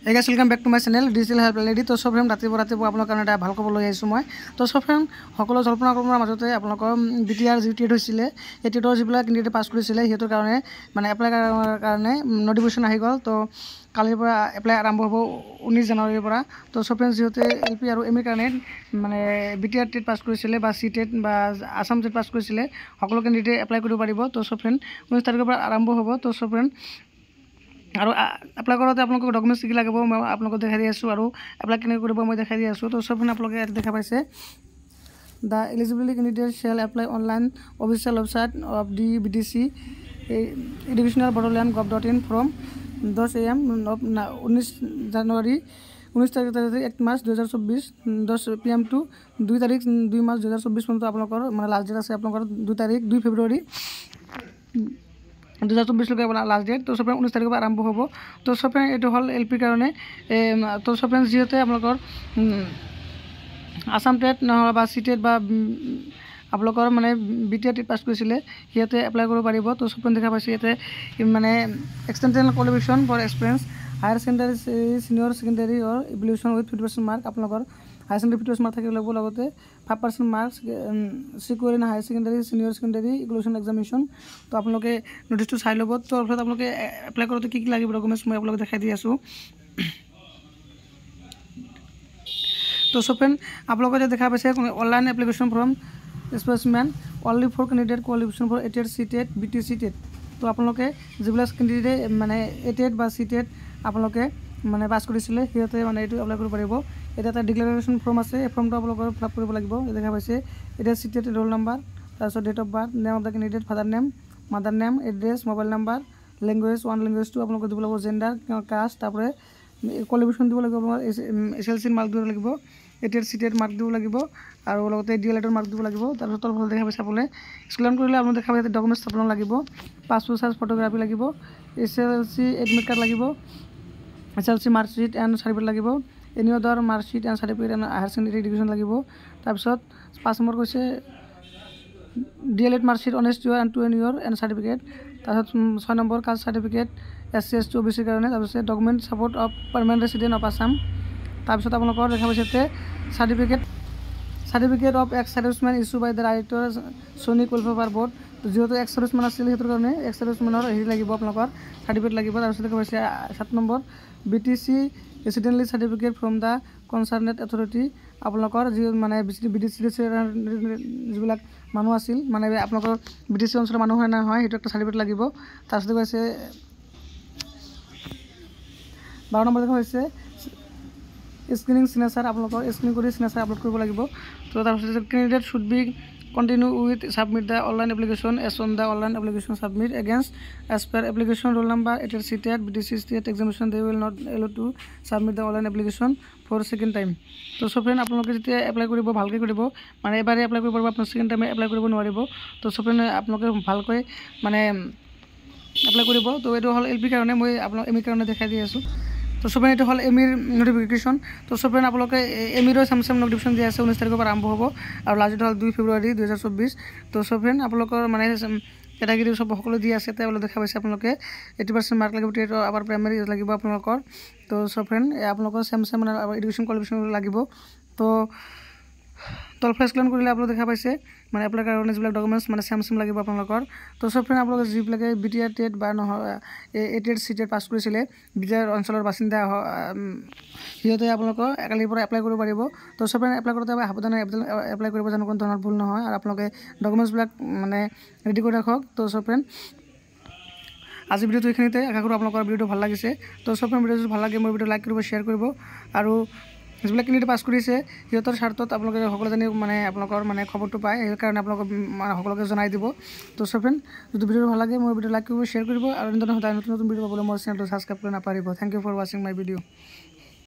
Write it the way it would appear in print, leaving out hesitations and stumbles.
Hey guys, welcome back to my channel Digital Help Lady. তো সব friend ৰাতিপুৱা আপোনালোকৰ কাৰণে এটা ভাল খবৰ লৈ আহিছোঁ মই। তো সব ফ্ৰেণ্ড সকলো জল্পনা কল্পনাৰ মাজতে আপোনালোকৰ BTR টেট হৈছিলে এই টেটৰ যিবিলাক কেণ্ডিডেট পাছ কৰিছিলে সিহঁতৰ কাৰণে মানে এপ্লাই কাৰণে নটিফিকেশ্যন আহি গ'ল। তো কালিৰ পৰা এপ্লাই আৰম্ভ হ'ব 19 জানুৱাৰীৰ পৰা। তো সব ফ্ৰেণ্ড যিহেতু LP আৰু ME কাৰণে মানে BTR টেট পাছ কৰিছিলে বা C টেট বা আসাম টেট পাছ কৰিছিলে সকলো কেণ্ডিডেটে এপ্লাই কৰিব পাৰিব। তো সব ফ্ৰেণ্ড 19 তাৰিখৰ পৰা আৰম্ভ হ'ব। তো সব ফ্ৰেণ্ড আৰু এপ্লাই কৰোঁতে আপোনালোকক ডকুমেণ্টছ কি লাগিব মই আপোনালোকক দেখাই দি আছোঁ আৰু এপ্লাই কেনেকৈ কৰিব মই দেখাই দি আছোঁ। তো সবখিনি আপোনালোকে ইয়াত দেখা পাইছে the eligibility candidate shell apply online official website of the BTC educational Bodoland gov.in from 10 AM 19 জানুৱাৰী 19 তাৰিখ 1 মাৰ্চ 2024 10 PM টু 2 তাৰিখ 2 মাৰ্চ 2024 পৰ্যন্ত আপোনালোকৰ মানে লাষ্ট ডেট আছে আপোনালোকৰ 2 তাৰিখ 2 ফেব্ৰুৱাৰী 2024 লৈকে আপোনাৰ লাষ্ট ডেট। তো সব 19 তাৰিখৰ পৰা আৰম্ভ হ'ব। তো সব এইটো হ'ল LP কাৰণে। তো সব যিহেতু আপোনালোকৰ আসাম টেট নহ'লে বা C টেট বা আপোনালোকৰ মানে BTR টেট পাছ কৰিছিলে সিহঁতে এপ্লাই কৰিব পাৰিব। তো সব দেখা পাইছে ইয়াতে মানে extension qualification for experience higher secondary senior secondary or evaluation with 50% mark আপোনালোকৰ হায়াৰ ছেকেণ্ডাৰী 50% মাৰ্ক থাকিব লাগিব লগতে 5% marks secure in higher secondary senior secondary evaluation examination. তো আপোনালোকে নটিচটো চাই ল'ব। তো তাৰপিছত আপোনালোকে এপ্লাই কৰোঁতে কি লাগিব ডকুমেণ্টছ মই আপোনালোকে দেখাই দি আছোঁ। তো সব আপোনালোকে দেখা পাইছে online application form specimen only for candidate qualification for TET C TET BTC TET. তো আপোনালোকে যিবিলাক কেণ্ডিডেটে মানে টেট বা C টেট আপোনালোকে মানে পাছ কৰিছিলে সিহঁতে মানে এইটো এপ্লাই কৰিব পাৰিব। এটা এটা ডিক্লাৰেশ্যন ফৰ্ম আছে এই ফৰ্মটো আপোনালোকৰ ফিল আপ কৰিব লাগিব। দেখা পাইছে এতিয়া C টেট ৰোল নাম্বাৰ তাৰপিছত date of birth name of the candidate father name mother name address mobile number language language 2 আপোনালোকে দিব লাগিব জেণ্ডাৰ কাষ্ট তাৰপৰে কোৱালিফিকেশ্যন দিব লাগিব আপোনাৰ SLC মাৰ্ক দিব লাগিব টেট C টেট মাৰ্ক দিব লাগিব আৰু লগতে DLED মাৰ্ক দিব লাগিব। তাৰপিছত তলফালে দেখা পাইছে আপুনি স্ক্যান কৰিলে আপোনালোকে দেখা পাইছে ডকুমেণ্টছ আপোনালোক লাগিব পাছপোৰ্ট সাইজ ফটোগ্ৰাফি লাগিব SLC এডমিট কাৰ্ড লাগিব SLC মাৰ্কশ্বিট এণ্ড চাৰ্টিফিকেট লাগিব any other marksheet and certificate and higher secondary education লাগিব। তাৰপিছত 5 নম্বৰ কৈছে DLED marksheet honest year and 2 year and certificate. তাৰপিছত 6 নম্বৰ caste certificate SC ST OBC কাৰণে। তাৰপিছত document support of permanent resident of Assam. তাৰপিছত আপোনালোকৰ দেখা পাইছে certificate of ex servicemen issue by the director Sony welfare board. যিহেতু এক্স সাৰ্ভিচমেন আছিল সেইটোৰ কাৰণে এক্স সাৰ্ভিচমেনৰ হেৰি লাগিব আপোনালোকৰ চাৰ্টিফিকেট লাগিব। তাৰপিছত দেখা পাইছে 7 নম্বৰ BTC residential certificate from the concerned authority আপোনালোকৰ যি মানে BTC যিবিলাক মানুহ আছিল মানে আপোনালোকৰ BTC অঞ্চলৰ মানুহ হয় নহয় সেইটো একটা চাৰ্টিফিকেট লাগিব। তাৰপিছত কৈছে 12 নম্বৰ দেখা হৈছে স্ক্ৰিনিং চিগনেচাৰ আপোনালোকৰ স্ক্ৰিনিং কৰি চিগনেচাৰ আপলোড কৰিব লাগিব। তো তাৰপিছত candidate should be continue with submit the online application as on the online application submit against as per application roll number TET C TET BTC TET examination they will not allow to submit the online application for second time. তো সব আপোনালোকে যেতিয়া apply কৰিব ভালকৈ কৰিব মানে এবাৰে apply কৰিব পাৰিব আপোনাৰ ছেকেণ্ড টাইমে এপ্লাই কৰিব নোৱাৰিব। তো সব আপোনালোকে ভালকৈ মানে এপ্লাই কৰিব। তো এইটো হ'ল LP কাৰণে মই আপোনালোক ME কাৰণে দেখাই দি আছোঁ। তো সব এইটো হ'ল ME নটিফিকেশ্যন। তো সব আপোনালোকে ME চেম নটিফিকেশ্যন দিয়া আছে 19 তাৰিখৰ পৰা আৰম্ভ হ'ব আৰু লাষ্ট ডেট হ'ল 2 ফেব্ৰুৱাৰী 2024। তো সব আপোনালোকৰ মানে কেটাগৰী সব সকলো দি আছে তেওঁলোকে দেখা পাইছে আপোনালোকে 80% মাৰ্ক লাগিব টেট আপাৰ প্ৰাইমেৰী লাগিব আপোনালোকৰ। তো সব আপোনালোকৰ চেম মানে এডুকেশ্যন কোৱালিফিকেশ্যন লাগিব। তো তলফালে স্ক্যান কৰিলে আপোনালোকে দেখা পাইছে মানে এপ্লাই কাৰণে যিবিলাক ডকুমেণ্টছ মানে চেম লাগিব আপোনালোকৰ। তো সব আপোনালোকে যিবিলাকে BTR টেট বা নহয় টেট C টেট পাছ কৰিছিলে BTR অঞ্চলৰ বাসিন্দা সিহঁতে আপোনালোকৰ কালিৰ পৰা এপ্লাই কৰিব পাৰিব। তো সব এপ্লাই কৰোঁতে সাৱধানে এপ্লাই কৰিব যেন কোনো ধৰণৰ ভুল নহয় আৰু আপোনালোকে ডকুমেণ্টছবিলাক মানে ৰেডি কৰি ৰাখক। তো সব আজি ভিডিঅ'টো এইখিনিতে আশা কৰোঁ আপোনালোকৰ ভিডিঅ'টো ভাল লাগিছে। তো সব ভিডিঅ'টো ভাল লাগে মোৰ ভিডিঅ' লাইক কৰিব শ্বেয়াৰ কৰিব আৰু যিবিলাক কেণ্ডিডেট পাছ কৰিছে সিহঁতৰ স্বাৰ্থত আপোনালোকে সকলোজনে মানে আপোনালোকৰ মানে খবৰটো পায় সেইকাৰণে আপোনালোকক মানে সকলোকে জনাই দিব। তো সব যদি ভিডিঅ'টো ভাল লাগে মোৰ ভিডিঅ' লাইক কৰিব শ্বেয়াৰ কৰিব আৰু সদায় নতুন ভিডিঅ' পাবলৈ মোৰ চেনেলটো ছাবস্ক্ৰাইব কৰি নাপাহৰিব। থেংক ইউ ফৰ ৱাচিং মাই ভিডিঅ'।